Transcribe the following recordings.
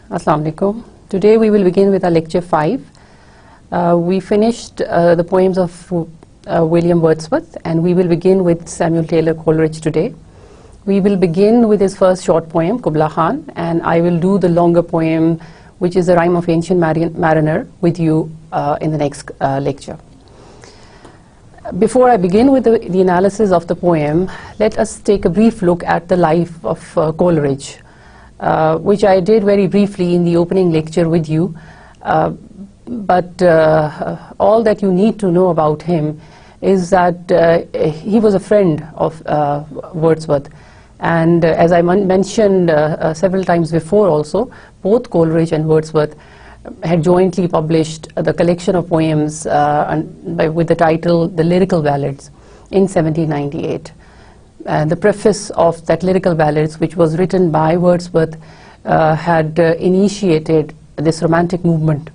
Assalamu alaikum. Today we will begin with our lecture 5. We finished the poems of William Wordsworth, and we will begin with Samuel Taylor Coleridge today. We will begin with his first short poem, Kubla Khan, and I will do the longer poem, which is the Rime of Ancient Mariner, with you in the next lecture. Before I begin with the analysis of the poem, let us take a brief look at the life of Coleridge, which I did very briefly in the opening lecture with you. But all that you need to know about him is that he was a friend of Wordsworth. And as I mentioned several times before also, both Coleridge and Wordsworth had jointly published the collection of poems with the title The Lyrical Ballads in 1798. The preface of that Lyrical Ballads, which was written by Wordsworth, had initiated this romantic movement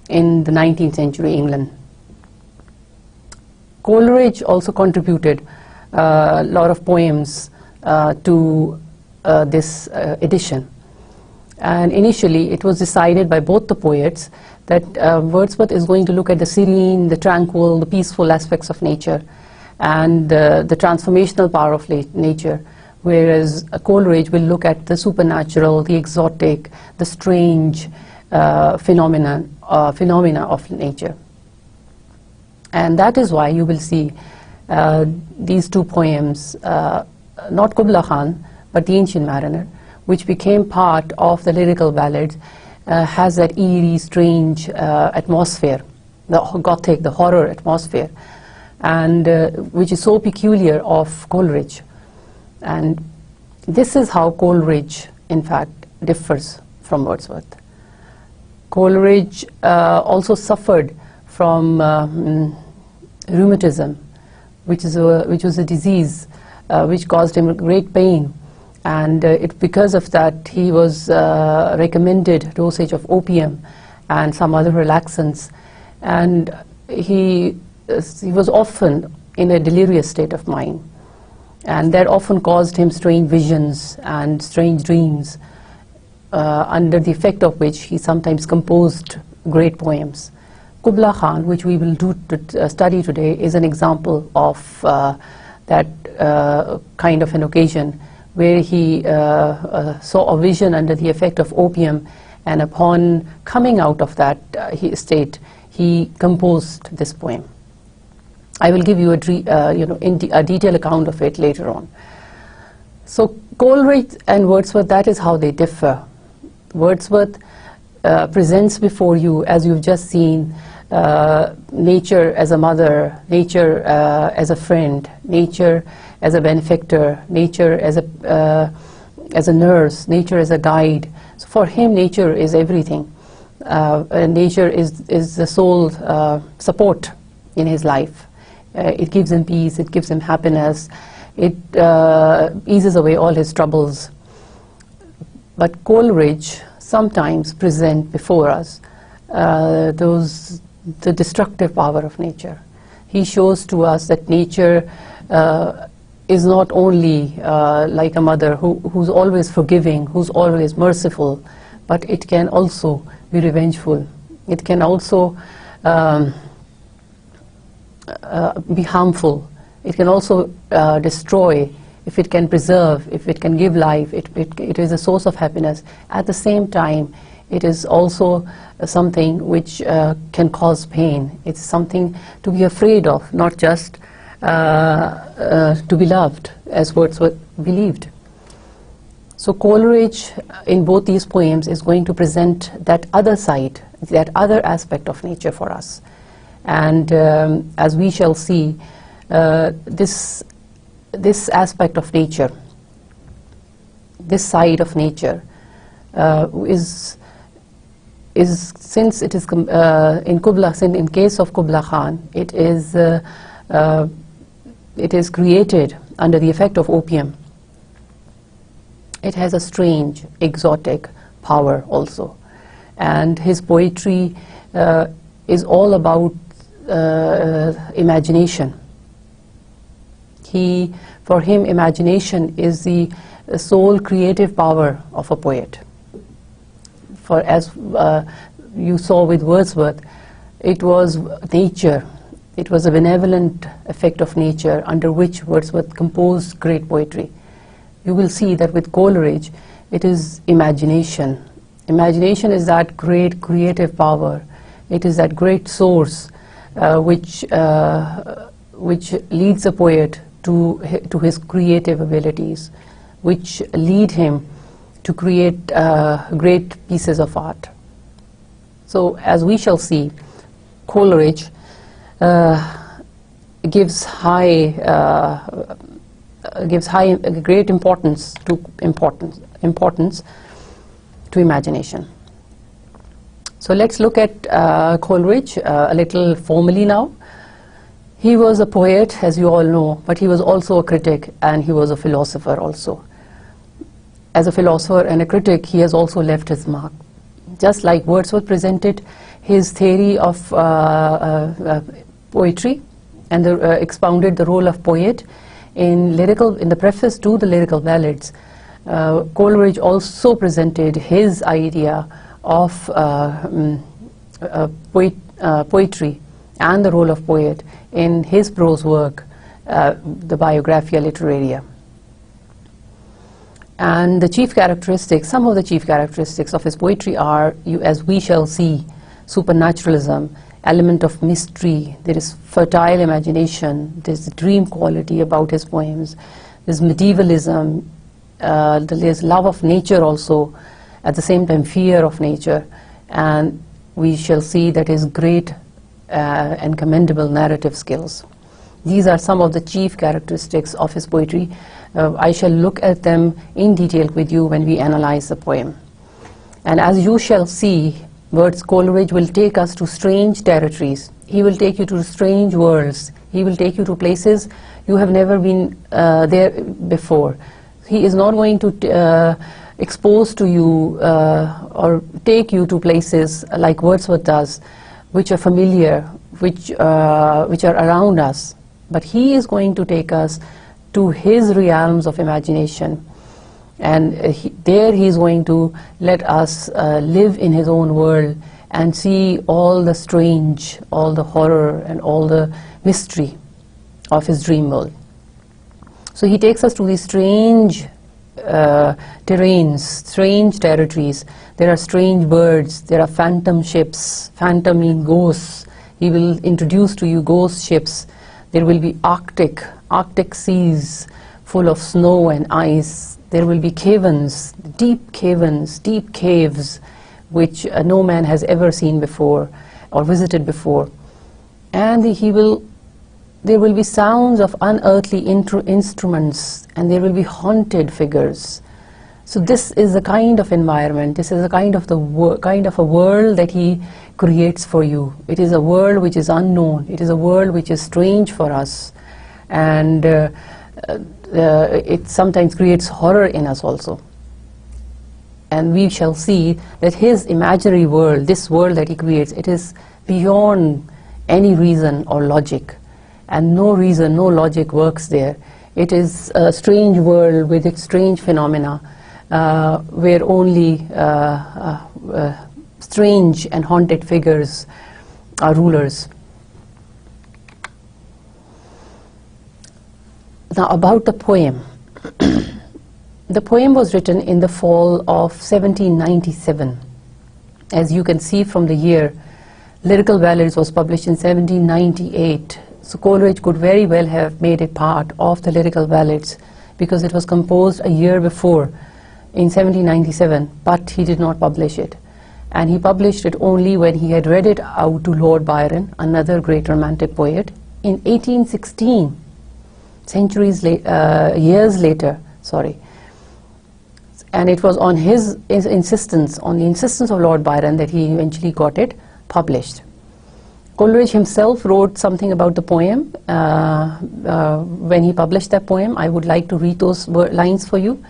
in the 19th century England. Coleridge also contributed a lot of poems to this edition. And initially it was decided by both the poets that Wordsworth is going to look at the serene, the tranquil, the peaceful aspects of nature and the transformational power of nature, whereas Coleridge will look at the supernatural, the exotic, the strange phenomena of nature. And that is why you will see these two poems, not Kubla Khan, but The Ancient Mariner, which became part of the Lyrical Ballads, has that eerie, strange atmosphere, the gothic, the horror atmosphere, and which is so peculiar of Coleridge. And this is how Coleridge, in fact, differs from Wordsworth. Coleridge also suffered from rheumatism, which was a disease which caused him great pain. And because of that, he was recommended dosage of opium and some other relaxants. And he was often in a delirious state of mind. And that often caused him strange visions and strange dreams, under the effect of which he sometimes composed great poems. Kubla Khan, which we will study today, is an example of that kind of an occasion, where he saw a vision under the effect of opium, and upon coming out of that state, he composed this poem. I will give you a detailed account of it later on. So Coleridge and Wordsworth, that is how they differ. Wordsworth presents before you, as you've just seen, nature as a mother, nature as a friend, nature as a benefactor, nature as a nurse, nature as a guide. So for him, nature is everything. Nature is the sole support in his life. It gives him peace, it gives him happiness, it eases away all his troubles. But Coleridge sometimes present before us the destructive power of nature. He shows to us that nature is not only like a mother who's always forgiving, who's always merciful, but it can also be revengeful. It can also be harmful. It can also destroy. If it can preserve, if it can give life, it is a source of happiness. At the same time, it is also something which can cause pain. It's something to be afraid of, not just to be loved, as Wordsworth believed. So Coleridge, in both these poems, is going to present that other side, that other aspect of nature for us. And as we shall see, this aspect of nature, this side of nature, is since it is in case of Kubla Khan, it is created under the effect of opium. It has a strange, exotic power also, and his poetry is all about imagination. For him, imagination is the sole creative power of a poet. For as you saw with Wordsworth, it was nature. It was a benevolent effect of nature under which Wordsworth composed great poetry. You will see that with Coleridge, it is imagination. Imagination is that great creative power. It is that great source which leads a poet to his creative abilities, which lead him to create great pieces of art. So, as we shall see, Coleridge gives great importance to imagination. So let's look at Coleridge a little formally now. He was a poet, as you all know, but he was also a critic, and he was a philosopher also. As a philosopher and a critic, he has also left his mark. Just like Wordsworth presented his theory of poetry and expounded the role of poet in the preface to the lyrical ballads, Coleridge also presented his idea of poetry and the role of poet in his prose work, the Biographia Literaria. And the chief characteristics, some of the chief characteristics of his poetry are, as we shall see, supernaturalism, element of mystery, there is fertile imagination, there's dream quality about his poems, there's medievalism, there's love of nature also, at the same time fear of nature, and we shall see that his great and commendable narrative skills. These are some of the chief characteristics of his poetry. I shall look at them in detail with you when we analyze the poem. And as you shall see, Coleridge will take us to strange territories. He will take you to strange worlds. He will take you to places you have never been there before. He is not going to expose to you or take you to places like Wordsworth does, which are familiar, which are around us. But he is going to take us to his realms of imagination. And there he is going to let us live in his own world and see all the strange, all the horror, and all the mystery of his dream world. So he takes us to these strange terrains, strange territories. There are strange birds, there are phantom ships. Phantom mean ghosts. He will introduce to you ghost ships. There will be Arctic seas full of snow and ice. There will be caverns, deep caves, which no man has ever seen before or visited before. And there will be sounds of unearthly instruments, and there will be haunted figures. So this is the kind of environment, this is the kind of a world that he creates for you. It is a world which is unknown. It is a world which is strange for us, and it sometimes creates horror in us also. And we shall see that his imaginary world, this world that he creates, it is beyond any reason or logic, and no reason, no logic works there. It is a strange world with its strange phenomena, where only strange and haunted figures are rulers. Now about the poem. The poem was written in the fall of 1797. As you can see from the year, Lyrical Ballads was published in 1798. So Coleridge could very well have made it part of the Lyrical Ballads because it was composed a year before, in 1797, but he did not publish it. And he published it only when he had read it out to Lord Byron, another great romantic poet, in 1816, years later. And it was on his insistence, on the insistence of Lord Byron, that he eventually got it published. Coleridge himself wrote something about the poem when he published that poem. I would like to read those lines for you.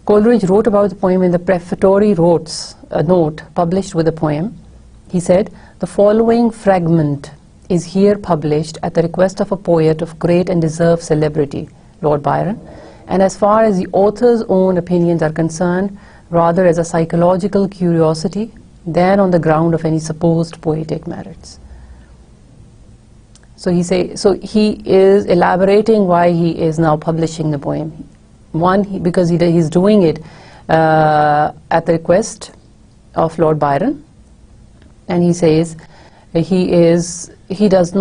Coleridge wrote about the poem in the prefatory note published with the poem. He said, "The following fragment is here published at the request of a poet of great and deserved celebrity, Lord Byron, and as far as the author's own opinions are concerned, rather as a psychological curiosity than on the ground of any supposed poetic merits. So he is elaborating why he is now publishing the poem. One, because he's doing it at the request of Lord Byron, and he says he did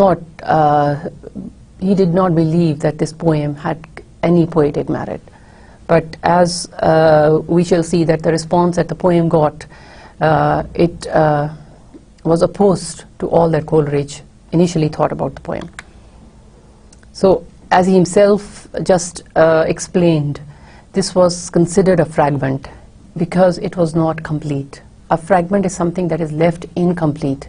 not believe that this poem had any poetic merit. But as we shall see that the response that the poem got, it was opposed to all that Coleridge initially thought about the poem. So, as he himself just explained, this was considered a fragment because it was not complete. A fragment is something that is left incomplete.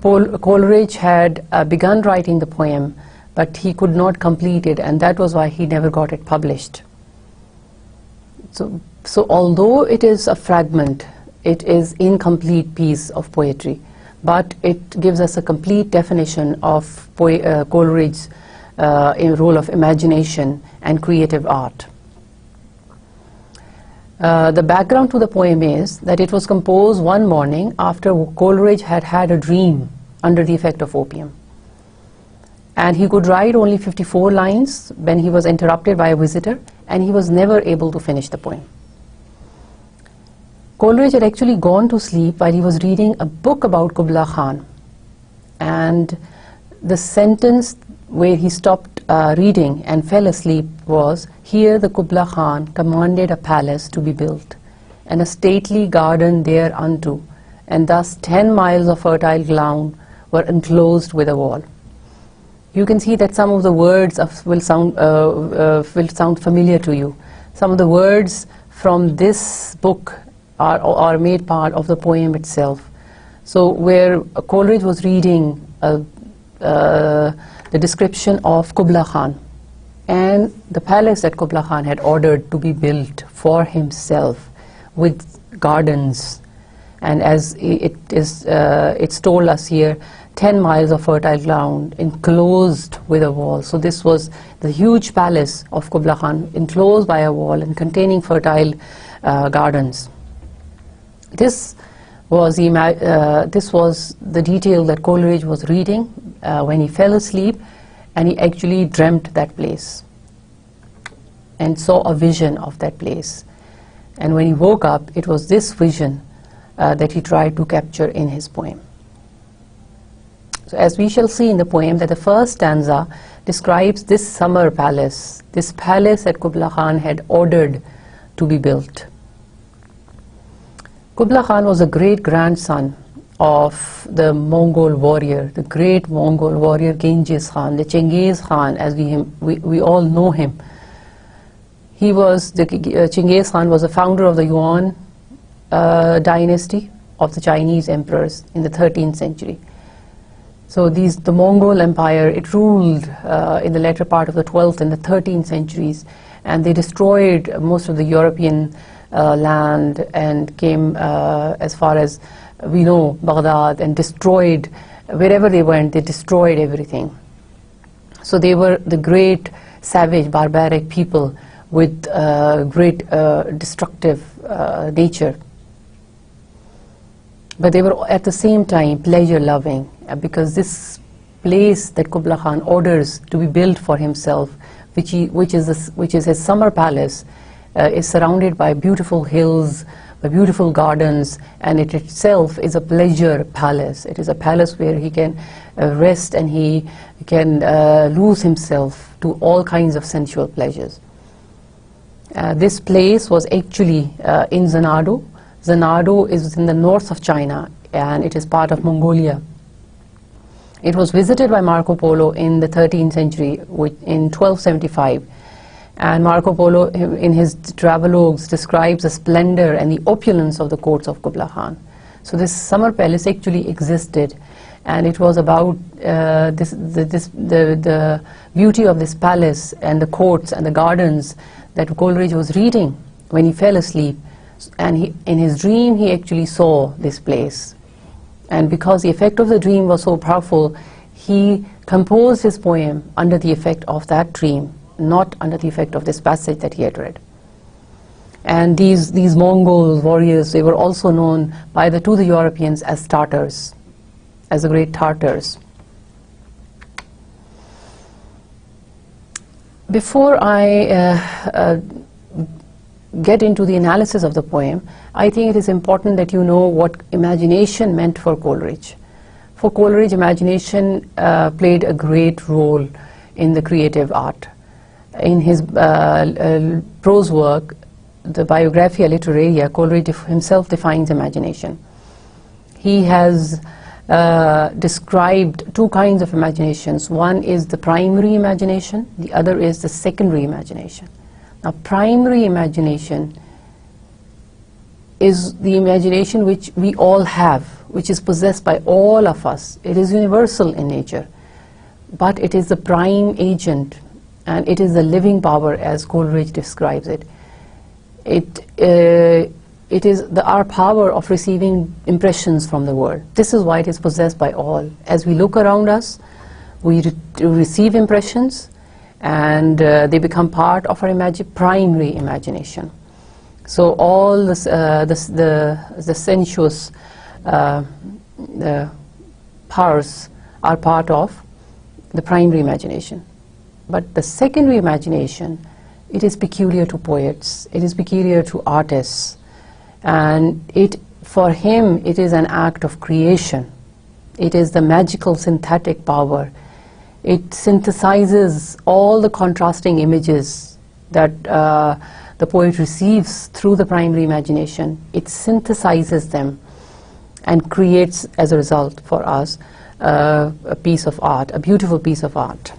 Coleridge had begun writing the poem, but he could not complete it, and that was why he never got it published. So although it is a fragment, it is incomplete piece of poetry, but it gives us a complete definition of Coleridge's role of imagination and creative art. The background to the poem is that it was composed one morning after Coleridge had had a dream under the effect of opium. And he could write only 54 lines when he was interrupted by a visitor, and he was never able to finish the poem. Coleridge had actually gone to sleep while he was reading a book about Kubla Khan, and the sentence where he stopped reading and fell asleep was, "Here the Kubla Khan commanded a palace to be built, and a stately garden thereunto, and thus 10 miles of fertile ground were enclosed with a wall." You can see that some of the words will sound familiar to you. Some of the words from this book are made part of the poem itself. So where Coleridge was reading the description of Kubla Khan and the palace that Kubla Khan had ordered to be built for himself with gardens, and as it's told us here, 10 miles of fertile ground enclosed with a wall. So this was the huge palace of Kubla Khan enclosed by a wall and containing fertile gardens. This was the detail that Coleridge was reading when he fell asleep, and he actually dreamt that place and saw a vision of that place. And when he woke up, it was this vision that he tried to capture in his poem. So as we shall see in the poem, that the first stanza describes this summer palace, this palace that Kubla Khan had ordered to be built. Kubla Khan was a great-grandson of the Mongol warrior, the great Mongol warrior Genghis Khan, the Chengiz Khan, as we all know him. Chengiz Khan was the founder of the Yuan dynasty of the Chinese emperors in the 13th century. So the Mongol Empire, it ruled in the latter part of the 12th and the 13th centuries, and they destroyed most of the European land and came as far as we know Baghdad, and destroyed wherever they went. They destroyed everything. So they were the great savage barbaric people with great destructive nature, but they were at the same time pleasure loving, because this place that Kubla Khan orders to be built for himself, which is his summer palace, is surrounded by beautiful hills, by beautiful gardens, and it itself is a pleasure palace. It is a palace where he can rest and he can lose himself to all kinds of sensual pleasures. This place was actually in Xanadu. Xanadu is in the north of China, and it is part of Mongolia. It was visited by Marco Polo in the 13th century, in 1275. And Marco Polo, in his travelogues, describes the splendor and the opulence of the courts of Kubla Khan. So this summer palace actually existed, and it was about the beauty of this palace and the courts and the gardens that Coleridge was reading when he fell asleep. And in his dream, he actually saw this place. And because the effect of the dream was so powerful, he composed his poem under the effect of that dream, not under the effect of this passage that he had read. And these Mongol warriors, they were also known to the Europeans as Tartars, as the great Tartars. Before I get into the analysis of the poem, I think it is important that you know what imagination meant for Coleridge. For Coleridge, imagination played a great role in the creative art. In his prose work, the Biographia Literaria, Coleridge himself defines imagination. He has described two kinds of imaginations. One is the primary imagination, the other is the secondary imagination. Now, primary imagination is the imagination which we all have, which is possessed by all of us. It is universal in nature, but it is the prime agent, and it is the living power as Coleridge describes it. It is our power of receiving impressions from the world. This is why it is possessed by all. As we look around us, we receive impressions, and they become part of our primary imagination. So all this, the sensuous powers are part of the primary imagination. But the secondary imagination, it is peculiar to poets, it is peculiar to artists, and for him it is an act of creation. It is the magical synthetic power. It synthesizes all the contrasting images that the poet receives through the primary imagination. It synthesizes them and creates, as a result, for us a piece of art, a beautiful piece of art.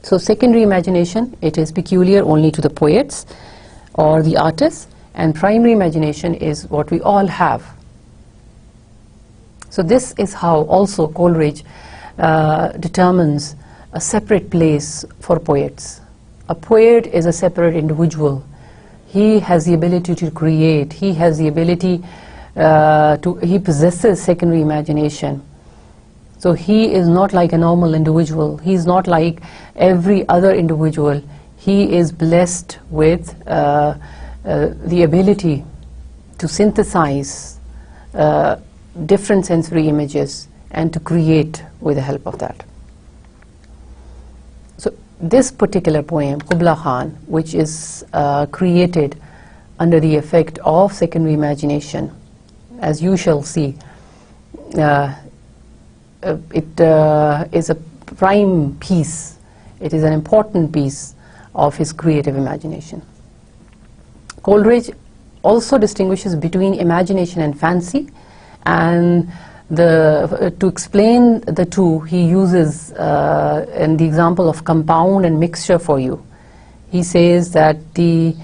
So secondary imagination, it is peculiar only to the poets or the artists, and primary imagination is what we all have. So this is how also Coleridge determines a separate place for poets. A poet is a separate individual. He has the ability to create. He has the ability he possesses secondary imagination. So he is not like a normal individual. He is not like every other individual. He is blessed with the ability to synthesize different sensory images and to create with the help of that. So this particular poem, Kubla Khan, which is created under the effect of secondary imagination, as you shall see, it is a prime piece. It is an important piece of his creative imagination. Coleridge also distinguishes between imagination and fancy, and to explain the two, he uses in the example of compound and mixture for you. He says that the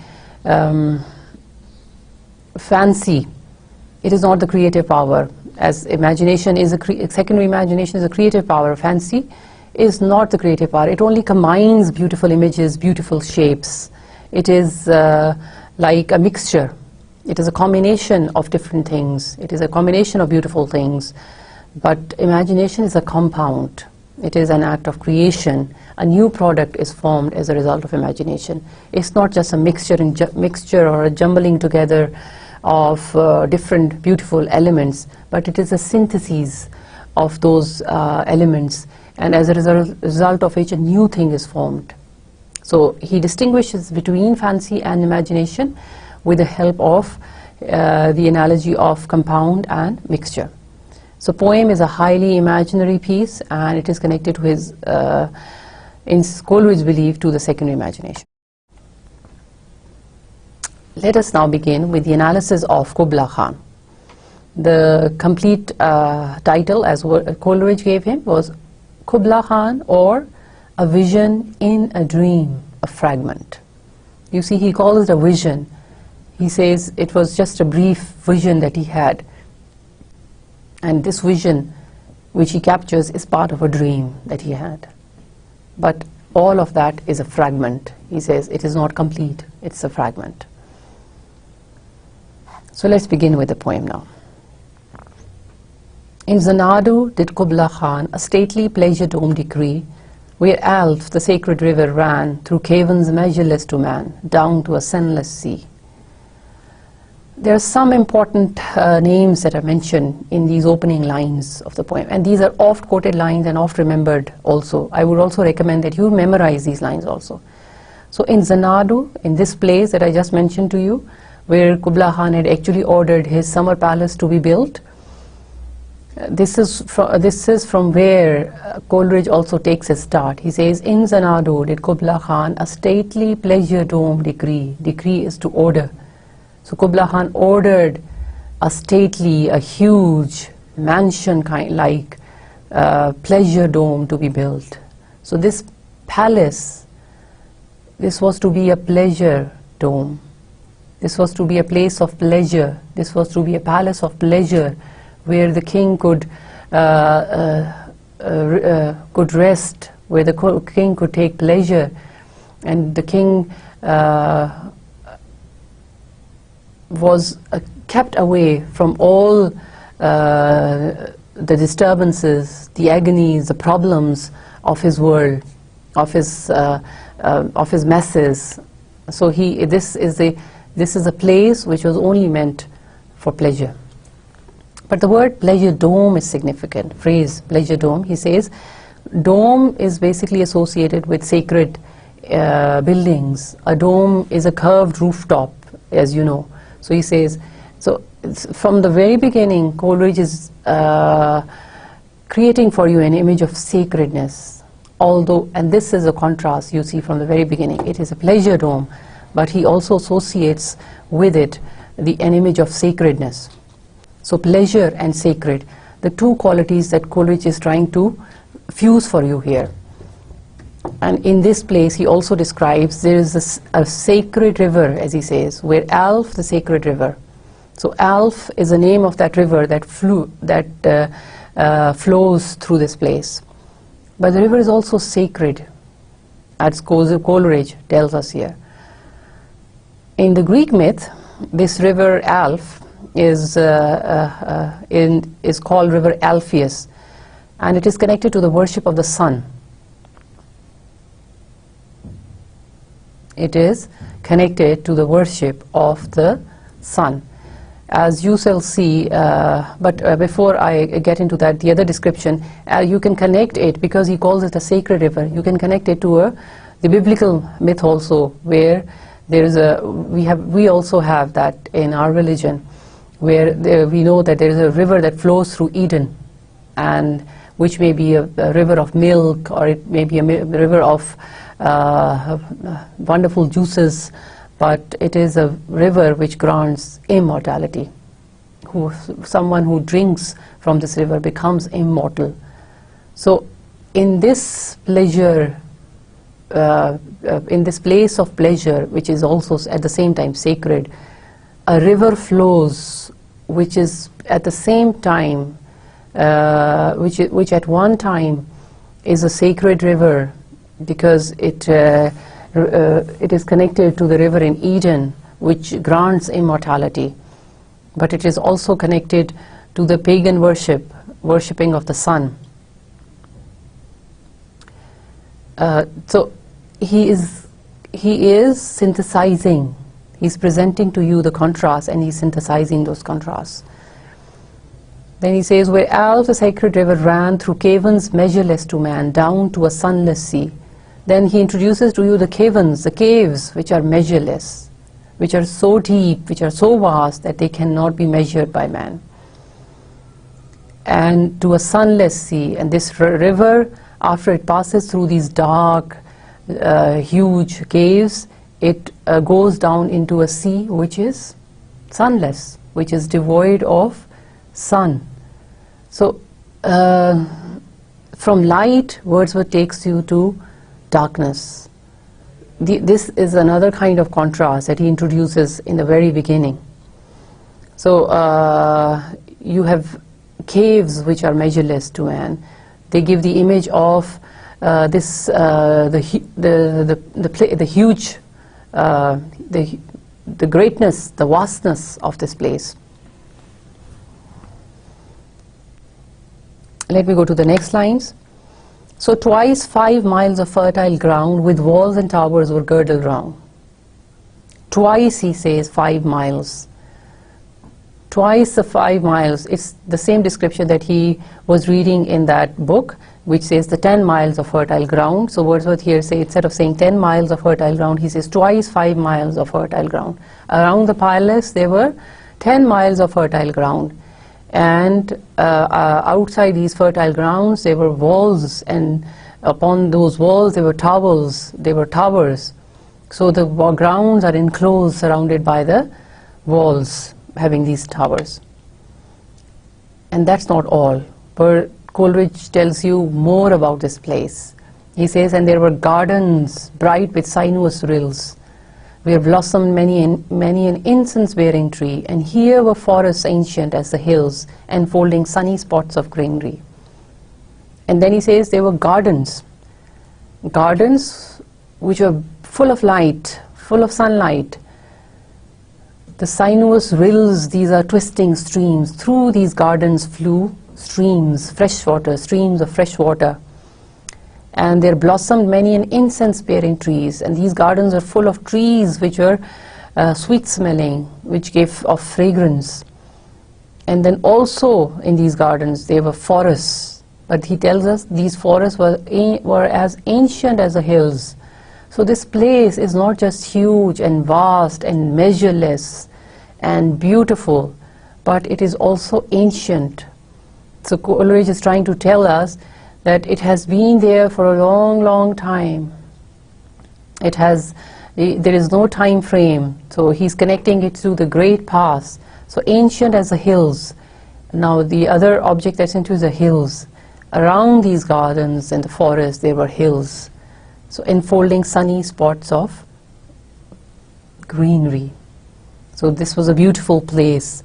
fancy, it is not the creative power, as imagination is secondary imagination is a creative power. Fancy is not the creative power. It only combines beautiful images, beautiful shapes. It is like a mixture. It is a combination of different things. It is a combination of beautiful things. But imagination is a compound. It is an act of creation. A new product is formed as a result of imagination. It's not just a mixture or a jumbling together of different beautiful elements, but it is a synthesis of those elements, and as a result of which a new thing is formed. So he distinguishes between fancy and imagination with the help of the analogy of compound and mixture. So poem is a highly imaginary piece, and it is connected to his, in Coleridge's belief, to the secondary imagination. Let us now begin with the analysis of Kubla Khan. The complete title, as Coleridge gave him, was Kubla Khan, or A Vision in a Dream, a Fragment. You see, he calls it a vision. He says it was just a brief vision that he had. And this vision, which he captures, is part of a dream that he had. But all of that is a fragment. He says it is not complete, it's a fragment. So let's begin with the poem now. In Xanadu did Kubla Khan a stately pleasure dome decree, where Alph, the sacred river, ran through caverns measureless to man, down to a sunless sea. There are some important names that are mentioned in these opening lines of the poem, and these are oft quoted lines and oft remembered also. I would also recommend that you memorize these lines also. So in Xanadu, in this place that I just mentioned to you, where Kublai Khan had actually ordered his summer palace to be built, this is from where Coleridge also takes his start. He says, in Xanadu did Kublai Khan a stately pleasure dome decree. Decree is to order. So Kublai Khan ordered a stately, a huge mansion like pleasure dome to be built. So this palace, this was to be a pleasure dome. This was to be a place of pleasure. This was to be a palace of pleasure where the king could rest, where the king could take pleasure, and the king was kept away from all the disturbances, the agonies, the problems of his world, of his messes. So this is a place which was only meant for pleasure. But the word pleasure dome is significant. Phrase pleasure dome. He says, dome is basically associated with sacred buildings. A dome is a curved rooftop, as you know. So he says, so from the very beginning, Coleridge is creating for you an image of sacredness. Although, and this is a contrast you see from the very beginning. It is a pleasure dome, but he also associates with it an image of sacredness. So pleasure and sacred, the two qualities that Coleridge is trying to fuse for you here. And in this place he also describes there is a sacred river, as he says, where Alph, the sacred river. So Alph is the name of that river that flows through this place. But the river is also sacred, as Coleridge tells us here. In the Greek myth, this river Alph is called river Alpheus, and it is connected to the worship of the sun. It is connected to the worship of the sun, as you shall see. But before I get into that, the other description, you can connect it, because he calls it a sacred river. You can connect it to the biblical myth also, where there is we also have that in our religion, where we know that there is a river that flows through Eden, and which may be a river of milk, or it may be a river of wonderful juices, but it is a river which grants immortality. Someone who drinks from this river becomes immortal. So in this pleasure, in this place of pleasure, which is also at the same time sacred, a river flows which is at the same time, which at one time is a sacred river, because it is connected to the river in Eden, which grants immortality, but it is also connected to the pagan worshipping of the sun. So he is synthesizing. He's presenting to you the contrast, and he's synthesizing those contrasts. Then he says, where Alph, the sacred river, ran through caverns measureless to man, down to a sunless sea. Then he introduces to you the caverns, the caves, which are measureless, which are so deep, which are so vast that they cannot be measured by man. And to a sunless sea. And this river, after it passes through these dark, huge caves, it goes down into a sea which is sunless, which is devoid of sun. So from light, Wordsworth takes you to darkness. This is another kind of contrast that he introduces in the very beginning. So you have caves which are measureless to man. They give the image of the huge, the greatness, the vastness of this place. Let me go to the next lines. So twice 5 miles of fertile ground with walls and towers were girdled round. Twice, he says, 5 miles. twice the 5 miles. It's the same description that he was reading in that book, which says the 10 miles of fertile ground. So Wordsworth here say, instead of saying 10 miles of fertile ground, he says twice 5 miles of fertile ground. Around the palace there were 10 miles of fertile ground, and outside these fertile grounds there were walls, and upon those walls there were towers. So the grounds are enclosed, surrounded by the walls having these towers. And that's not all. But Coleridge tells you more about this place. He says, and there were gardens bright with sinuous rills, where blossomed many an incense-bearing tree, and here were forests ancient as the hills, enfolding sunny spots of greenery. And then he says there were gardens which were full of light, full of sunlight. The sinuous rills, these are twisting streams. Through these gardens flew streams of fresh water. And there blossomed many an incense-bearing trees, and these gardens are full of trees which were sweet-smelling, which gave off fragrance. And then also in these gardens there were forests, but he tells us these forests were as ancient as the hills. So this place is not just huge and vast and measureless and beautiful, but it is also ancient. So Coleridge is trying to tell us that it has been there for a long, long time. There is no time frame, so he's connecting it to the great past. So ancient as the hills. Now the other object that's into the hills. Around these gardens and the forest there were hills, so enfolding sunny spots of greenery. So this was a beautiful place.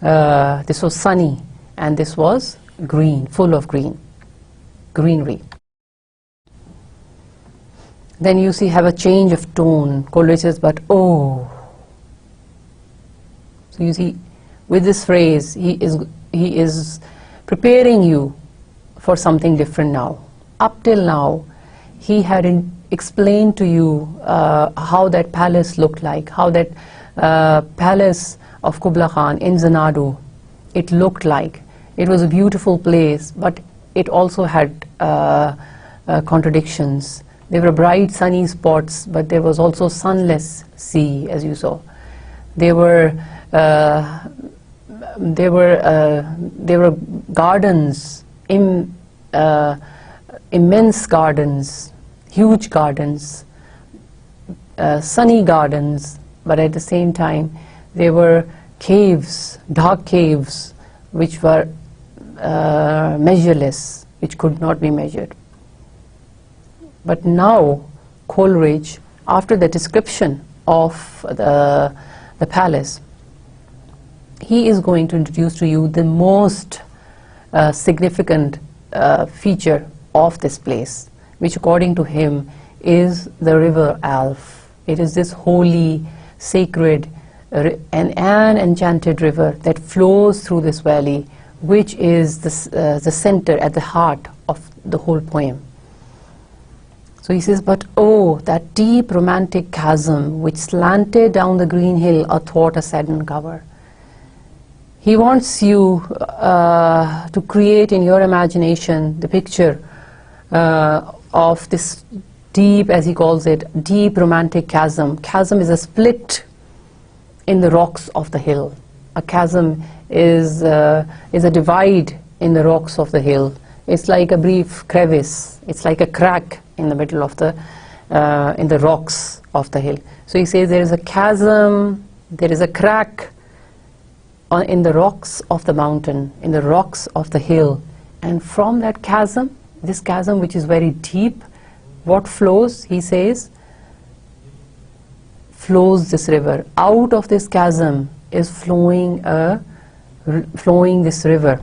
This was sunny, and this was green, full of greenery. Then you see have a change of tone. Coleridge says, but oh. So you see, with this phrase, he is preparing you for something different now. Up till now, he had explained to you how that palace looked like, how that palace of Kublai Khan in Xanadu, it looked like. It was a beautiful place, but it also had contradictions. There were bright sunny spots, but there was also sunless sea, as you saw. There were gardens, immense gardens, huge gardens, sunny gardens, but at the same time there were caves, dark caves, which were measureless, which could not be measured. But now Coleridge, after the description of the palace, he is going to introduce to you the most significant feature of this place, which according to him is the river Alph. It is this holy, sacred, and an enchanted river that flows through this valley, which is the center, at the heart of the whole poem. So he says, but oh, that deep romantic chasm which slanted down the green hill athwart a cedarn cover. He wants you to create in your imagination the picture of this deep, as he calls it, deep romantic chasm. Chasm is a split in the rocks of the hill. A chasm is a divide in the rocks of the hill. It's like a brief crevice. It's like a crack in the middle of in the rocks of the hill. So he says there is a chasm, there is a crack in the rocks of the mountain, in the rocks of the hill, and from that chasm, this chasm which is very deep, what flows? He says, flows this river. Out of this chasm is flowing this river.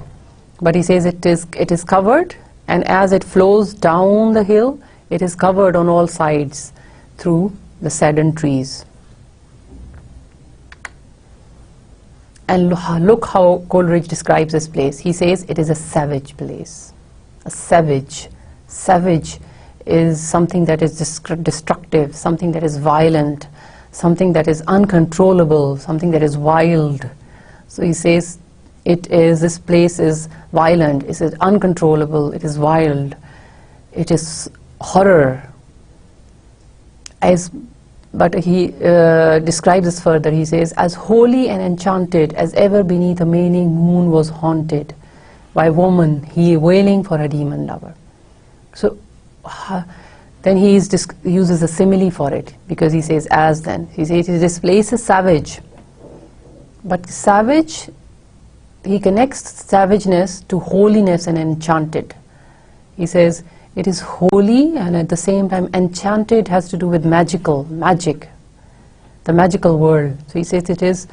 But he says it is covered, and as it flows down the hill, it is covered on all sides through the cedarn trees. And look how Coleridge describes this place. He says it is a savage place. A savage. Savage is something that is destructive, something that is violent, something that is uncontrollable, something that is wild, So he says, this place is violent, it is uncontrollable, it is wild, it is horror. But he describes this further. He says, as holy and enchanted as ever beneath a waning moon was haunted by woman, he wailing for a demon lover. So then he uses a simile for it, because he says, as then. He says, this place is savage. But savage, he connects savageness to holiness and enchanted. He says, it is holy and at the same time enchanted, has to do with magic, the magical world. So he says it is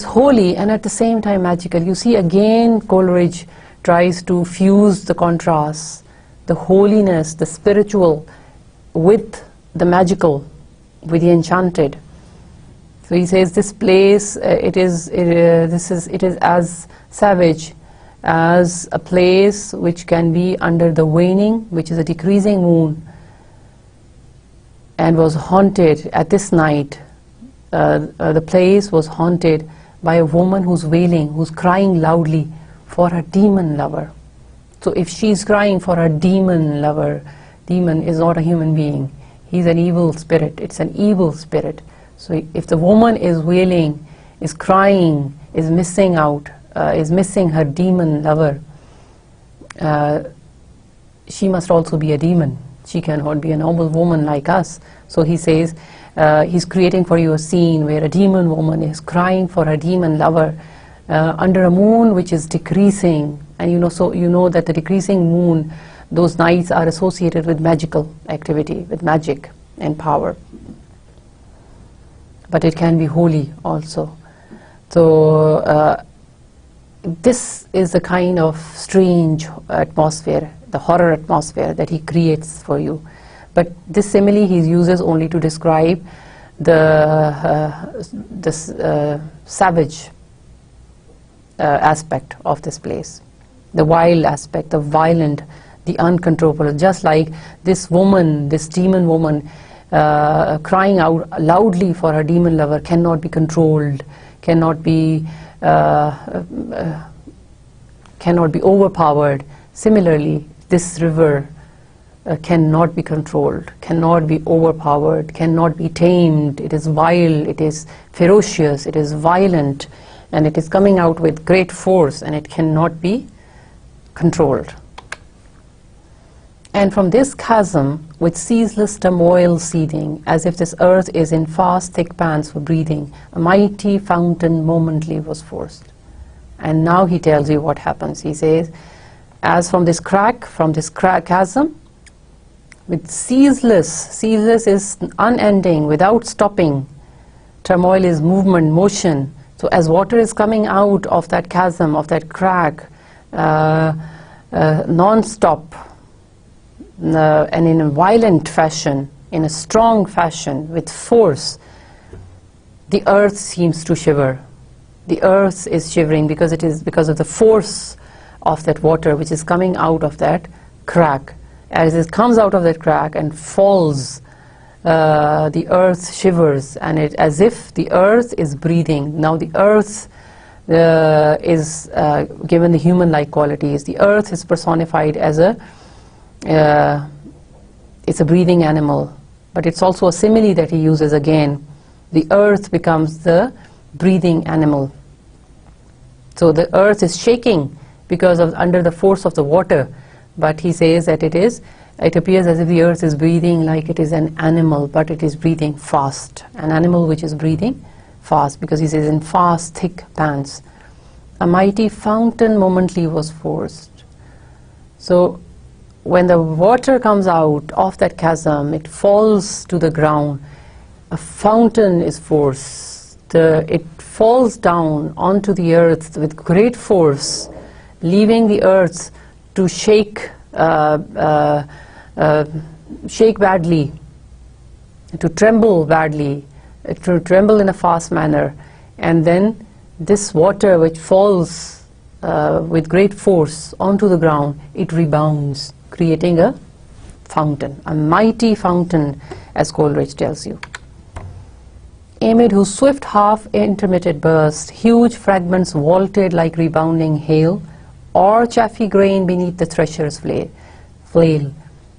holy and at the same time magical. You see again Coleridge tries to fuse the contrasts, the holiness, the spiritual with the magical, with the enchanted. So he says this place, it is as savage as a place which can be under the waning, which is a decreasing moon, and was haunted at this night. The place was haunted by a woman who's wailing, who's crying loudly for her demon lover. So if she's crying for her demon lover, demon is not a human being. He's an evil spirit. It's an evil spirit. So if the woman is wailing, is crying, is missing out, is missing her demon lover, she must also be a demon. She cannot be a normal woman like us. So he says, he's creating for you a scene where a demon woman is crying for her demon lover under a moon which is decreasing. And you know that the decreasing moon, those nights are associated with magical activity, with magic and power. But it can be holy also. So this is the kind of strange atmosphere, the horror atmosphere that he creates for you. But this simile he uses only to describe this savage aspect of this place, the wild aspect, the violent, the uncontrollable. Just like this woman, this demon woman, crying out loudly for her demon lover, cannot be controlled, cannot be overpowered. Similarly, this river cannot be controlled, cannot be overpowered, cannot be tamed. It is wild, it is ferocious, it is violent, and it is coming out with great force, and it cannot be controlled. And from this chasm, with ceaseless turmoil seething, as if this earth is in fast thick pants for breathing, a mighty fountain momently was forced. And now he tells you what happens. He says, as from this chasm, with ceaseless is unending, without stopping. Turmoil is movement, motion. So as water is coming out of that chasm, of that crack, non-stop, and in a violent fashion, in a strong fashion, with force, the earth seems to shiver. The earth is shivering because it is because of the force of that water which is coming out of that crack. As it comes out of that crack and falls, the earth shivers, and it as if the earth is breathing. Now the earth is given the human-like qualities. The earth is personified as it's a breathing animal, but it's also a simile that he uses again. The earth becomes the breathing animal. So the earth is shaking because of under the force of the water, but he says that it appears as if the earth is breathing like it is an animal, but it is breathing fast. An animal which is breathing fast, because he says in fast thick pants. A mighty fountain momently was forced. So when the water comes out of that chasm, it falls to the ground. A fountain is forced. It falls down onto the earth with great force, leaving the earth to shake badly, to tremble badly, to tremble in a fast manner. And then this water which falls with great force onto the ground, it rebounds, creating a fountain, a mighty fountain, as Coleridge tells you. amid whose swift half-intermitted burst, huge fragments vaulted like rebounding hail, or chaffy grain beneath the thresher's flail.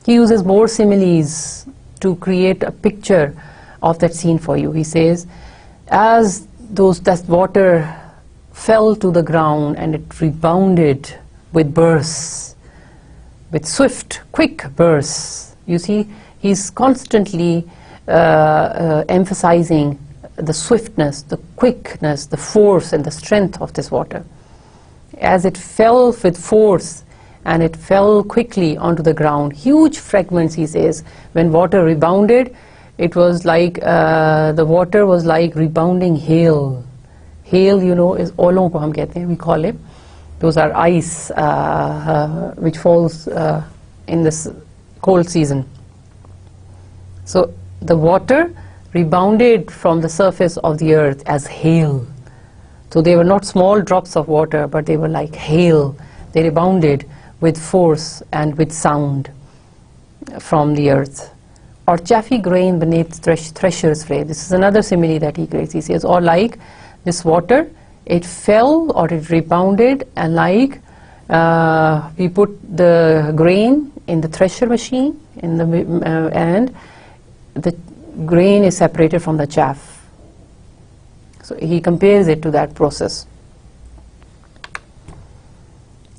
He uses more similes to create a picture of that scene for you. He says, as that water fell to the ground and it rebounded with bursts, with swift, quick bursts. You see, he's constantly emphasizing the swiftness, the quickness, the force and the strength of this water. As it fell with force and it fell quickly onto the ground, huge fragments, he says, when water rebounded, it was like, the water was like rebounding hail. Hail, you know, is olon ko hum kehte hain, we call it. Those are ice which falls in this cold season. So the water rebounded from the surface of the earth as hail. So they were not small drops of water, but they were like hail. They rebounded with force and with sound from the earth. Or chaffy grain beneath thresher's flail. This is another simile that he creates. He says, or like this water, it fell or it rebounded, and like we put the grain in the thresher machine, and the grain is separated from the chaff. So he compares it to that process.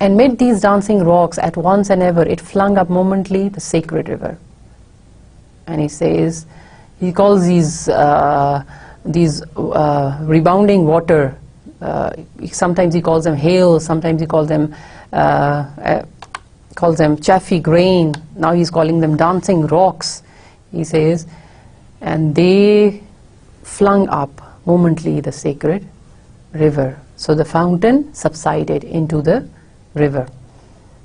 And mid these dancing rocks, at once and ever, it flung up momently the sacred river. And he says, he calls these rebounding water, sometimes he calls them hail, sometimes he calls them chaffy grain, now he's calling them dancing rocks, he says, and they flung up momently the sacred river. So the fountain subsided into the river.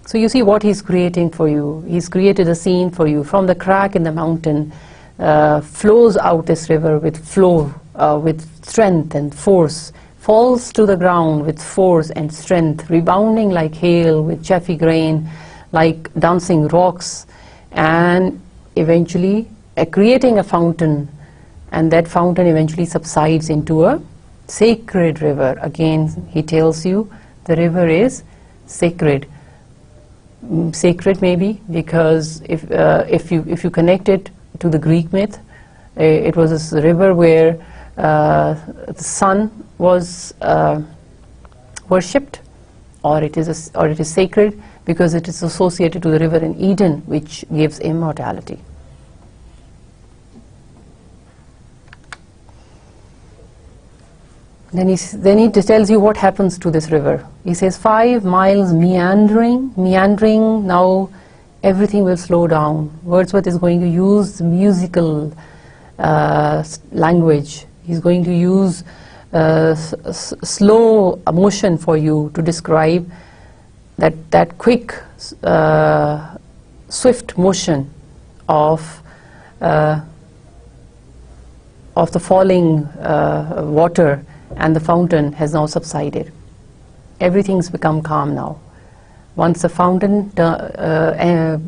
So you see what he's creating for you. He's created a scene for you. From the crack in the mountain flows out this river with flow, with strength and force, falls to the ground with force and strength, rebounding like hail, with chaffy grain, like dancing rocks, and eventually creating a fountain, and that fountain eventually subsides into a sacred river. Again, he tells you the river is sacred. Sacred maybe because if you connect it to the Greek myth, it was this river where the sun was worshipped, or it is sacred because it is associated to the river in Eden, which gives immortality. Then he tells you what happens to this river. He says 5 miles meandering, now everything will slow down. Wordsworth is going to use musical language. He's going to use slow motion for you to describe that quick, swift motion of the falling water, and the fountain has now subsided. Everything's become calm now. Once the fountain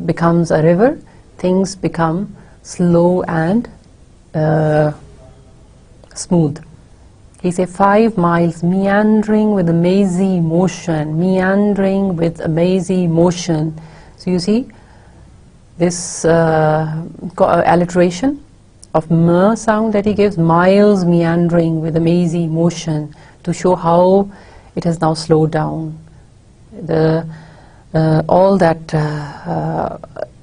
becomes a river, things become slow and smooth. He said 5 miles meandering with a mazy motion, meandering with a mazy motion. So you see this alliteration of m sound that he gives, miles meandering with a mazy motion, to show how it has now slowed down. All that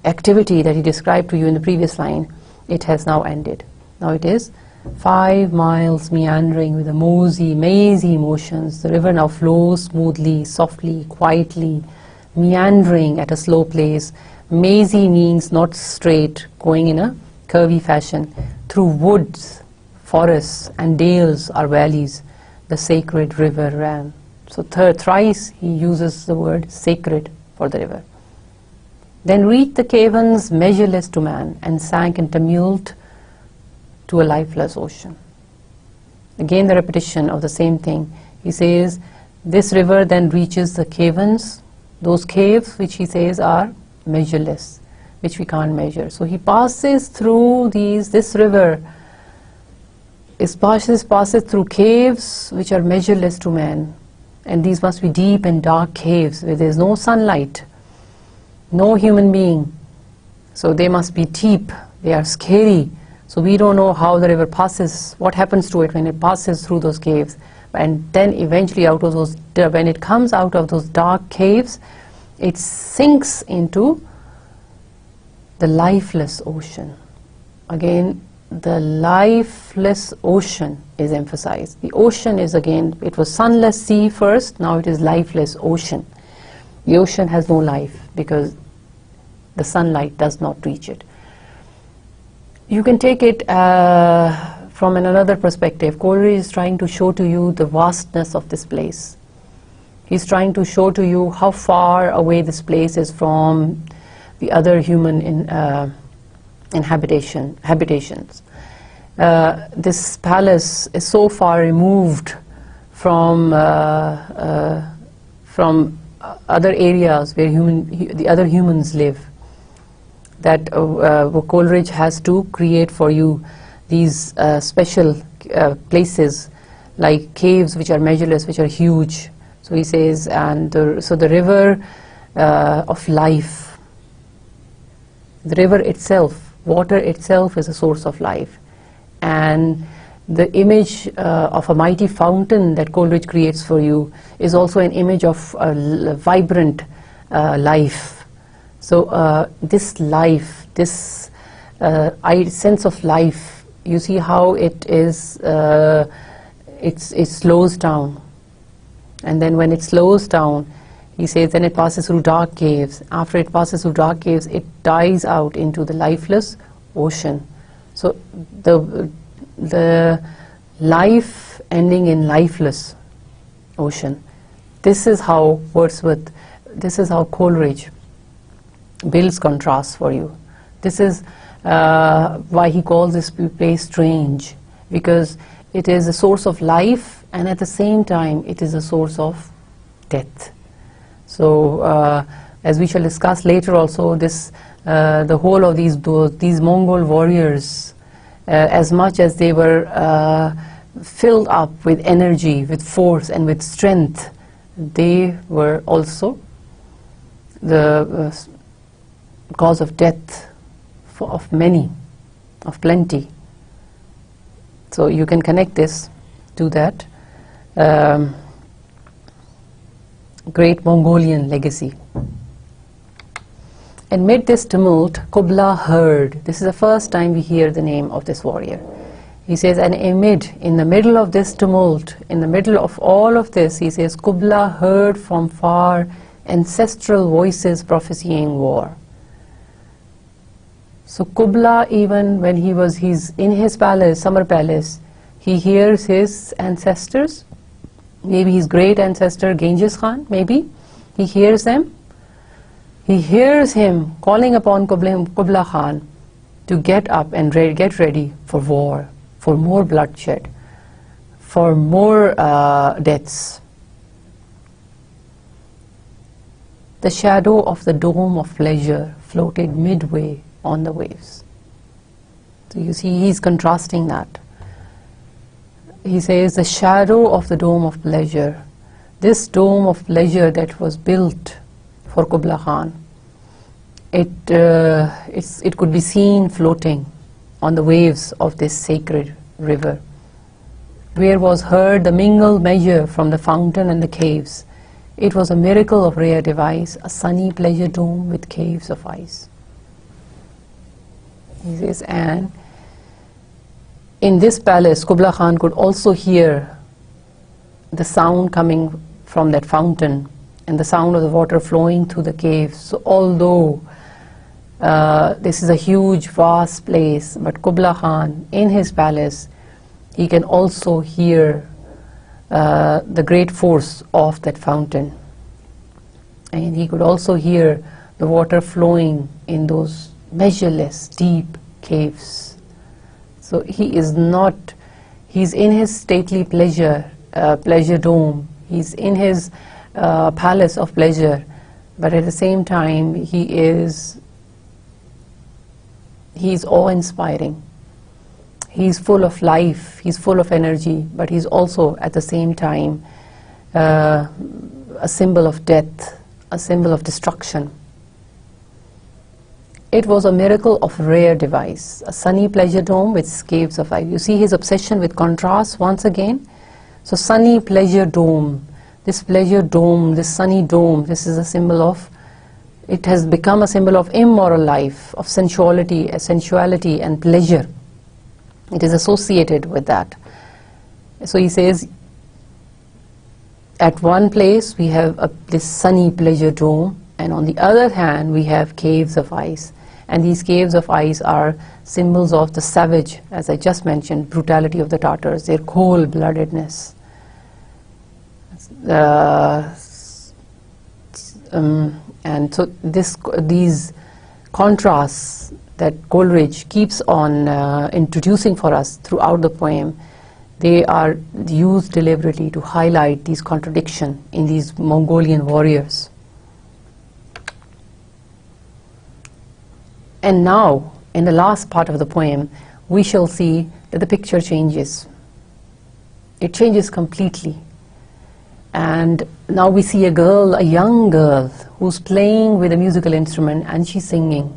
activity that he described to you in the previous line, it has now ended. Now it is 5 miles meandering with a mazy motions. The river now flows smoothly, softly, quietly, meandering at a slow pace. Mazy means not straight, going in a curvy fashion, through woods, forests and dales or valleys. The sacred river ran. So thrice he uses the word sacred for the river. Then reached the caverns measureless to man, and sank in tumult to a lifeless ocean. Again the repetition of the same thing. He says this river then reaches the caverns, those caves which he says are measureless, which we can't measure. So he passes through this river It passes through caves which are measureless to man, and these must be deep and dark caves where there is no sunlight, no human being. So they must be deep, they are scary. So we don't know how the river passes, what happens to it when it passes through those caves. And then eventually out of those, when it comes out of those dark caves, it sinks into the lifeless ocean. Again, the lifeless ocean is emphasized. The ocean is, again, it was sunless sea first, now it is lifeless ocean. The ocean has no life because the sunlight does not reach it. You can take it from another perspective. Coleridge is trying to show to you the vastness of this place. He's trying to show to you how far away this place is from the other human habitations. This palace is so far removed from other areas where the other humans live, that Coleridge has to create for you these special places like caves which are measureless, which are huge. So he says, so the river of life, the river itself, water itself is a source of life. And the image of a mighty fountain that Coleridge creates for you is also an image of vibrant life. So this life, this sense of life, you see how it is, it slows down. And then when it slows down, he says, then it passes through dark caves. After it passes through dark caves, it dies out into the lifeless ocean. So the life ending in lifeless ocean. This is how Wordsworth, this is how Coleridge builds contrast for you. This is why he calls this place strange, because it is a source of life and at the same time it is a source of death. So as we shall discuss later also, this the whole of these Mongol warriors, as much as they were filled up with energy, with force and with strength, they were also the cause of death of many, of plenty. So you can connect this to that great Mongolian legacy. Amid this tumult, Kubla heard. This is the first time we hear the name of this warrior. He says, and in the middle of this tumult, in the middle of all of this, he says, Kubla heard from far ancestral voices prophesying war. So Kubla, even when he's in his palace, summer palace, he hears his ancestors, maybe his great ancestor Genghis Khan, maybe, he hears them. He hears him calling upon Kubla Khan to get up and get ready for war, for more bloodshed, for more deaths. The shadow of the dome of pleasure floated midway on the waves. So you see, he's contrasting that. He says the shadow of the dome of pleasure, this dome of pleasure that was built for Kubla Khan, it could be seen floating on the waves of this sacred river, where was heard the mingled measure from the fountain and the caves. It was a miracle of rare device, a sunny pleasure dome with caves of ice. He says, and in this palace, Kubla Khan could also hear the sound coming from that fountain and the sound of the water flowing through the caves. So although this is a huge, vast place, but Kubla Khan, in his palace, he can also hear the great force of that fountain. And he could also hear the water flowing in those measureless, deep caves. So he's in his stately pleasure dome, he's in his palace of pleasure, but at the same time he's awe-inspiring. He's full of life, he's full of energy, but he's also at the same time a symbol of death, a symbol of destruction. It was a miracle of rare device, a sunny pleasure dome with caves of ice. You see his obsession with contrast once again. So sunny pleasure dome, this sunny dome, this is a symbol of, it has become a symbol of immoral life, of sensuality and pleasure. It is associated with that. So he says, at one place we have this sunny pleasure dome, and on the other hand we have caves of ice. And these caves of ice are symbols of the savage, as I just mentioned, brutality of the Tartars, their cold-bloodedness. And so these contrasts that Coleridge keeps on introducing for us throughout the poem, they are used deliberately to highlight these contradictions in these Mongolian warriors. And now, in the last part of the poem, we shall see that the picture changes. It changes completely. And now we see a girl, a young girl, who's playing with a musical instrument and she's singing.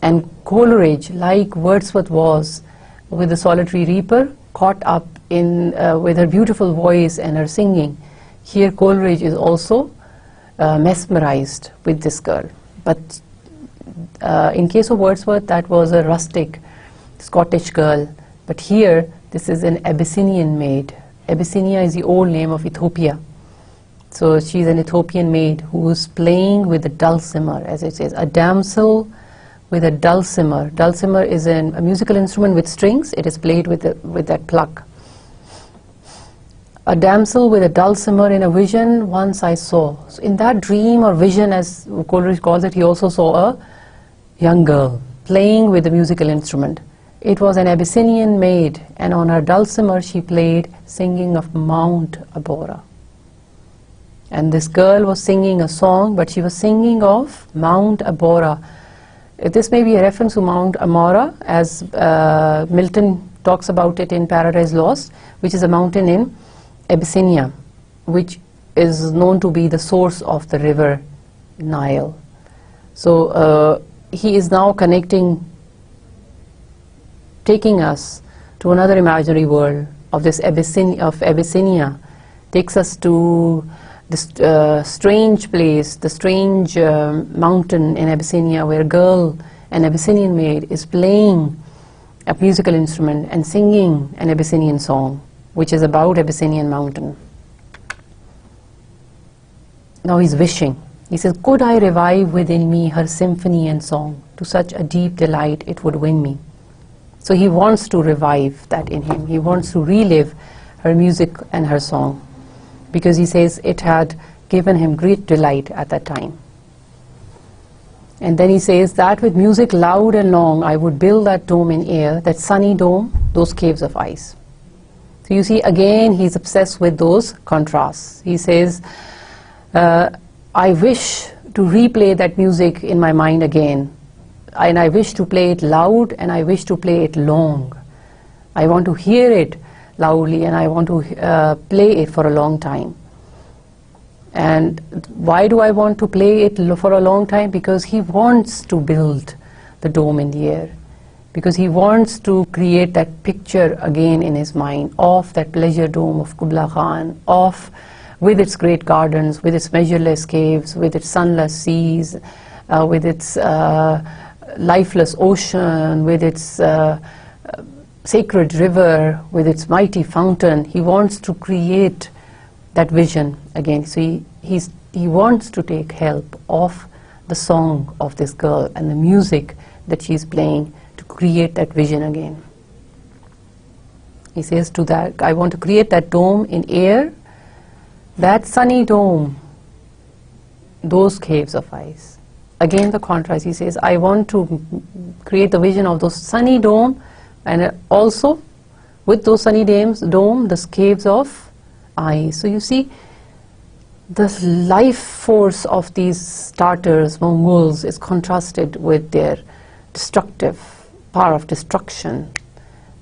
And Coleridge, like Wordsworth was with the Solitary Reaper, caught up in with her beautiful voice and her singing, here Coleridge is also mesmerized with this girl. But in case of Wordsworth, that was a rustic Scottish girl, but here this is an Abyssinian maid. Abyssinia is the old name of Ethiopia. So she's an Ethiopian maid who is playing with the dulcimer, as it says, a damsel with a dulcimer. Dulcimer is a musical instrument with strings. It is played with that pluck. A damsel with a dulcimer in a vision once I saw. So in that dream or vision, as Coleridge calls it, he also saw a young girl playing with a musical instrument. It was an Abyssinian maid, and on her dulcimer she played, singing of Mount Abora. And this girl was singing a song, but she was singing of Mount Abora. This may be a reference to Mount Amara, as Milton talks about it in Paradise Lost, which is a mountain in Abyssinia, which is known to be the source of the river Nile. So he is now taking us to another imaginary world of this Abyssinia, takes us to this strange place, the strange mountain in Abyssinia, where a girl, an Abyssinian maid, is playing a musical instrument and singing an Abyssinian song, which is about Abyssinian mountain. Now he's wishing. He says, could I revive within me her symphony and song? To such a deep delight it would win me. So he wants to revive that in him. He wants to relive her music and her song, because he says it had given him great delight at that time. And then he says that with music loud and long I would build that dome in air, that sunny dome, those caves of ice. So you see, again he's obsessed with those contrasts. He says, I wish to replay that music in my mind again, and I wish to play it loud and I wish to play it long. I want to hear it loudly and I want to play it for a long time. And why do I want to play it for a long time? Because he wants to build the dome in the air, because he wants to create that picture again in his mind of that pleasure dome of Kubla Khan, with its great gardens, with its measureless caves, with its sunless seas, with its lifeless ocean, with its sacred river, with its mighty fountain. He wants to create that vision again. So he wants to take help of the song of this girl and the music that she's playing to create that vision again. He says to that, I want to create that dome in air, that sunny dome, those caves of ice. Again the contrast, he says, I want to create the vision of those sunny dome, and also with those sunny dome, the caves of ice. So you see, the life force of these Tartars, Mongols, is contrasted with their destructive power of destruction,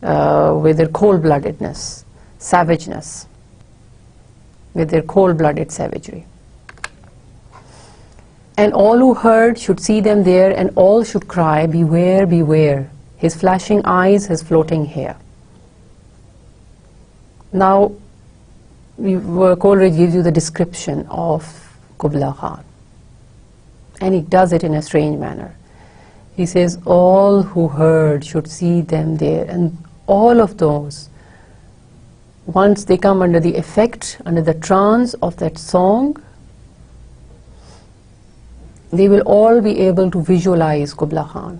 with their cold-bloodedness, savageness, with their cold-blooded savagery. And all who heard should see them there, and all should cry, beware, beware, his flashing eyes, his floating hair. Now, Coleridge gives you the description of Kubla Khan, and he does it in a strange manner. He says, all who heard should see them there, and all of those, once they come under the effect, under the trance of that song, they will all be able to visualize Kubla Khan.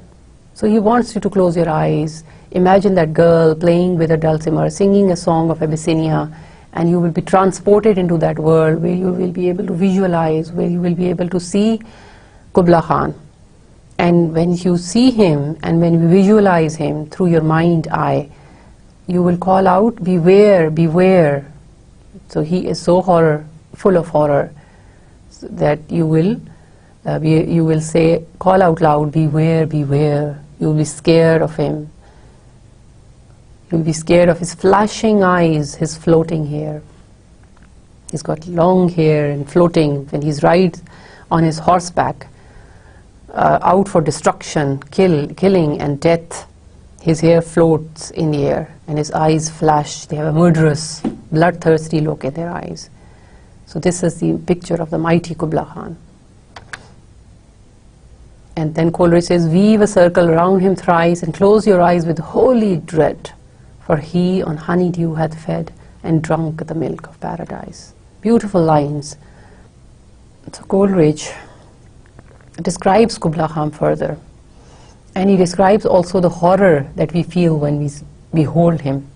So he wants you to close your eyes, imagine that girl playing with a dulcimer, singing a song of Abyssinia, and you will be transported into that world where you will be able to visualize, where you will be able to see Kubla Khan. And when you see him, and when you visualize him through your mind eye, you will call out, beware, beware. So he is so full of horror, so that you will say, call out loud, beware, beware. You will be scared of him. You will be scared of his flashing eyes, his floating hair. He's got long hair and floating when he's rides on his horseback, out for destruction, killing and death. His hair floats in the air and his eyes flash. They have a murderous, bloodthirsty look in their eyes. So this is the picture of the mighty Kubla Khan. And then Coleridge says, weave a circle round him thrice, and close your eyes with holy dread, for he on honeydew hath fed and drunk the milk of paradise. Beautiful lines. So Coleridge describes Kubla Khan further, and he describes also the horror that we feel when we behold him,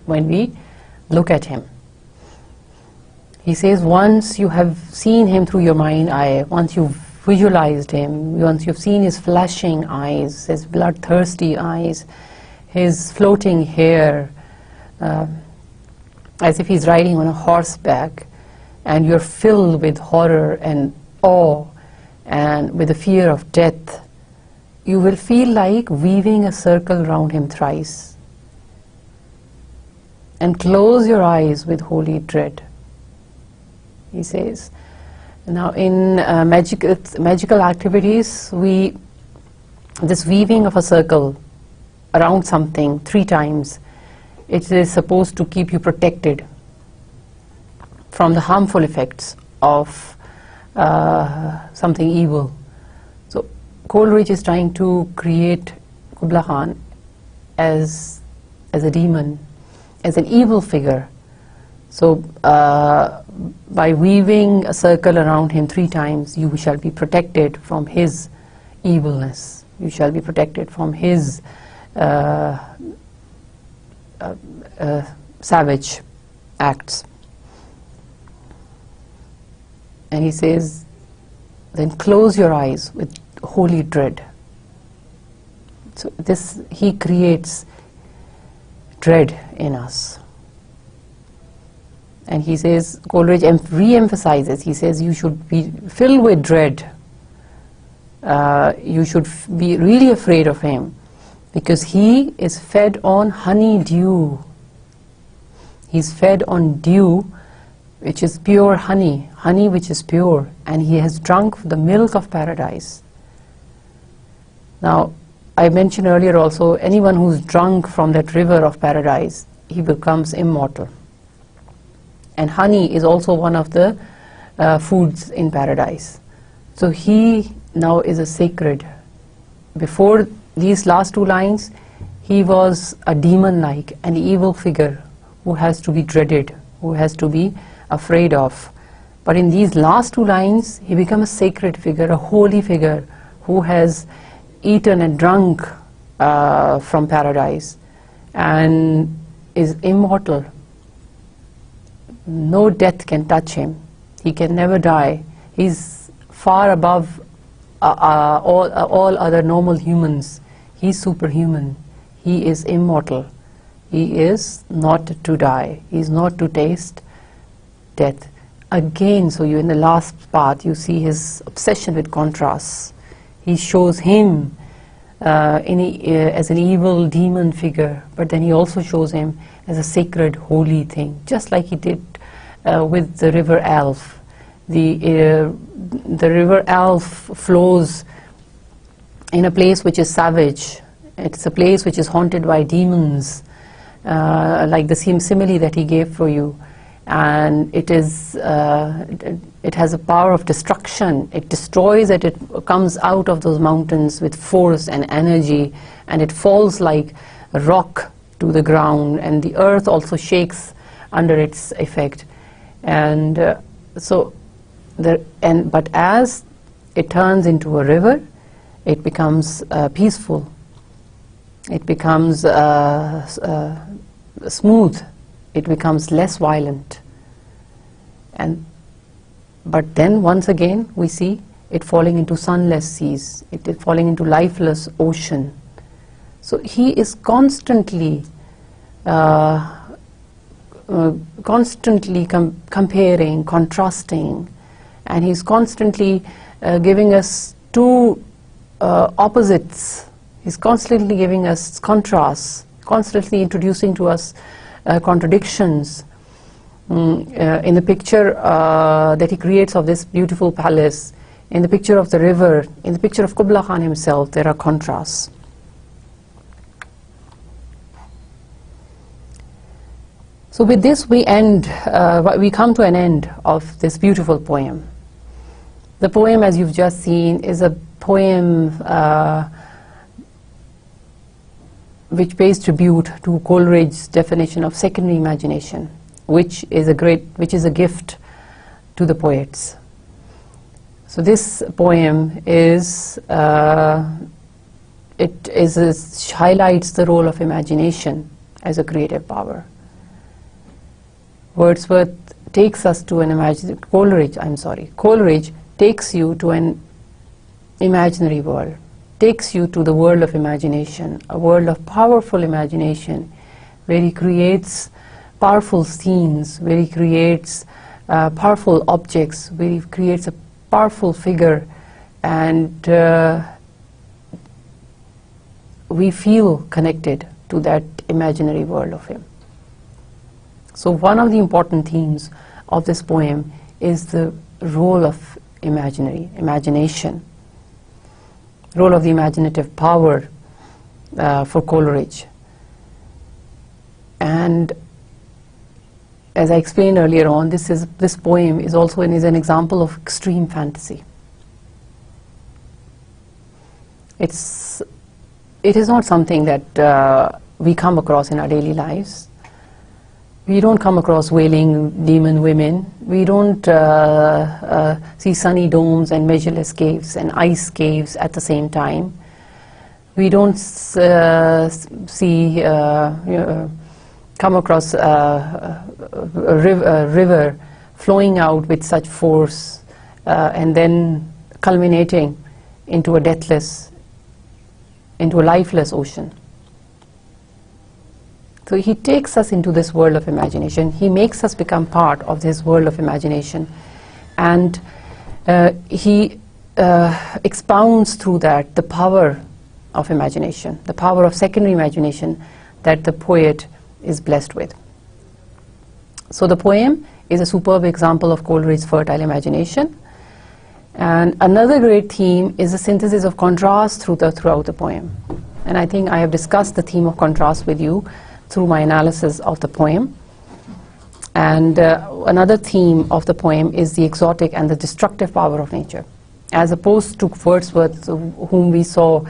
when we look at him. He says, once you have seen him through your mind eye, once you've visualized him, once you've seen his flashing eyes, his bloodthirsty eyes, his floating hair, as if he's riding on a horseback, and you're filled with horror and awe and with the fear of death, you will feel like weaving a circle round him thrice and close your eyes with holy dread. He says, now in magical activities, this weaving of a circle around something 3 times, it is supposed to keep you protected from the harmful effects of something evil. So Coleridge is trying to create Kubla Khan as a demon, as an evil figure. So by weaving a circle around him 3 times, you shall be protected from his evilness. You shall be protected from his savage acts. And he says, then close your eyes with holy dread. So he creates dread in us. And he says, Coleridge re-emphasizes, he says, you should be filled with dread. You should be really afraid of him, because he is fed on honey dew. He's fed on dew, which is pure honey, honey which is pure, and he has drunk the milk of paradise. Now, I mentioned earlier also, anyone who's drunk from that river of paradise, he becomes immortal. And honey is also one of the foods in paradise. So he now is a sacred. Before these last 2 lines, he was a demon-like, an evil figure who has to be dreaded, who has to be afraid of. But in these last 2 lines, he becomes a sacred figure, a holy figure, who has eaten and drunk from paradise and is immortal. No death can touch him. He can never die. He's far above all other normal humans. He's superhuman. He is immortal. He is not to die. He is not to taste death. Again, so in the last part, you see his obsession with contrasts. He shows him as an evil demon figure, but then he also shows him as a sacred, holy thing, just like he did with the river Alph. The river Alph flows in a place which is savage. It's a place which is haunted by demons, like the simile that he gave for you. And it has a power of destruction. It destroys it. It comes out of those mountains with force and energy, and it falls like a rock to the ground, and the earth also shakes under its effect. And but as it turns into a river, it becomes peaceful. It becomes smooth. It becomes less violent. But then once again we see it falling into sunless seas. It is falling into lifeless ocean. So he is constantly comparing, contrasting, and he's constantly giving us two opposites. He's constantly giving us contrasts, constantly introducing to us contradictions. In the picture that he creates of this beautiful palace, in the picture of the river, in the picture of Kubla Khan himself, there are contrasts. So with this we come to an end of this beautiful poem. The poem, as you've just seen, is a poem which pays tribute to Coleridge's definition of secondary imagination, which is a gift to the poets. So this poem highlights the role of imagination as a creative power. Wordsworth takes us to Coleridge takes you to an imaginary world, takes you to the world of imagination, a world of powerful imagination, where he creates powerful scenes, where he creates powerful objects, where he creates a powerful figure, and we feel connected to that imaginary world of him. So one of the important themes of this poem is the role of imagination, role of the imaginative power for Coleridge. And as I explained earlier on, this poem is also an example of extreme fantasy. It is not something that we come across in our daily lives. We don't come across wailing demon women. We don't see sunny domes and measureless caves and ice caves at the same time. We don't come across a river flowing out with such force and then culminating into a lifeless ocean. So he takes us into this world of imagination. He makes us become part of this world of imagination, and he expounds through that the power of imagination, the power of secondary imagination that the poet is blessed with. So the poem is a superb example of Coleridge's fertile imagination. And another great theme is the synthesis of contrast throughout the poem. And I think I have discussed the theme of contrast with you through my analysis of the poem. And another theme of the poem is the exotic and the destructive power of nature, as opposed to Wordsworth, whom we saw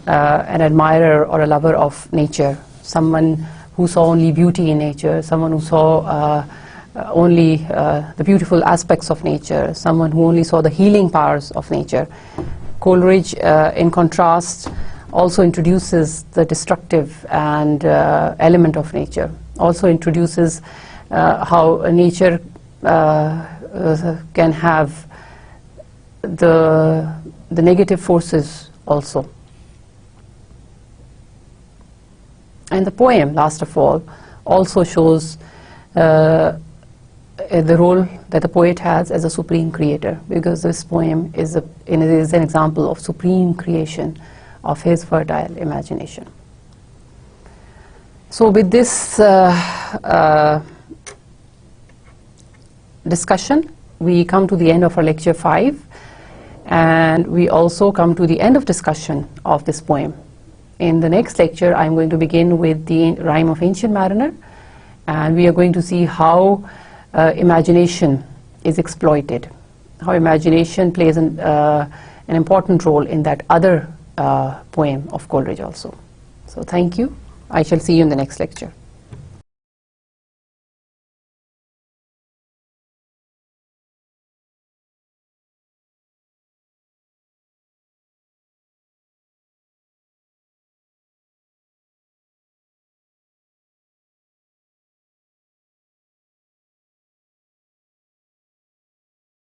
an admirer or a lover of nature, someone who saw only beauty in nature, someone who saw only the beautiful aspects of nature, someone who only saw the healing powers of nature. Coleridge, in contrast, also introduces the destructive and element of nature, also introduces how nature can have the negative forces also. And the poem, last of all, also shows the role that the poet has as a supreme creator, because this poem is an example of supreme creation, of his fertile imagination. So with this discussion, we come to the end of our lecture 5, and we also come to the end of discussion of this poem. In the next lecture, I'm going to begin with the rhyme of Ancient Mariner, and we are going to see how imagination is exploited, how imagination plays an important role in that other poem of Coleridge also. So thank you. I shall see you in the next lecture.